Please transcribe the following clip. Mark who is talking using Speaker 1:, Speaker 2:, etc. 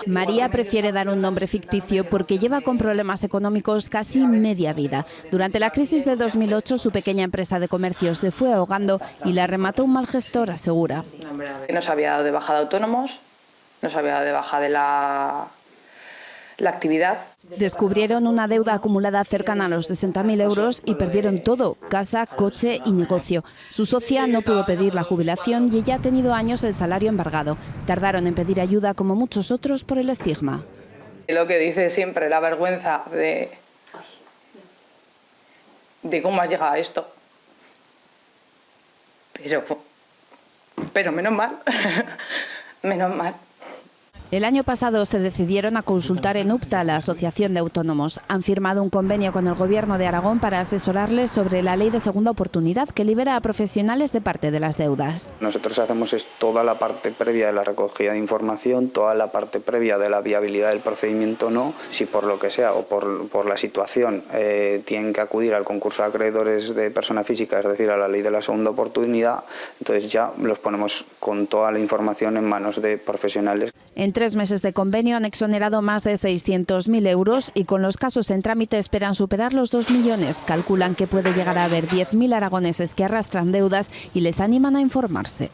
Speaker 1: María prefiere dar un nombre ficticio porque lleva con problemas económicos casi media vida. Durante la crisis de 2008 su pequeña empresa de comercio se fue ahogando y la remató un mal gestor, asegura.
Speaker 2: No se había dado de baja de autónomos, no se había dado de baja de la actividad.
Speaker 1: Descubrieron una deuda acumulada cercana a los 60.000 euros y perdieron todo: casa, coche y negocio. Su socia no pudo pedir la jubilación y ella ha tenido años el salario embargado. Tardaron en pedir ayuda como muchos otros por el estigma.
Speaker 2: Lo que dice siempre, la vergüenza de cómo has llegado a esto. Pero menos mal, menos mal.
Speaker 1: El año pasado se decidieron a consultar en UPTA, la Asociación de Autónomos. Han firmado un convenio con el Gobierno de Aragón para asesorarles sobre la ley de segunda oportunidad que libera a profesionales de parte de las deudas.
Speaker 3: Nosotros hacemos toda la parte previa de la recogida de información, toda la parte previa de la viabilidad del procedimiento o no. Si por lo que sea o por la situación tienen que acudir al concurso de acreedores de persona física, es decir, a la ley de la segunda oportunidad, entonces ya los ponemos con toda la información en manos de profesionales.
Speaker 1: En 3 meses de convenio han exonerado más de 600.000 euros y con los casos en trámite esperan superar los 2 millones. Calculan que puede llegar a haber 10.000 aragoneses que arrastran deudas y les animan a informarse.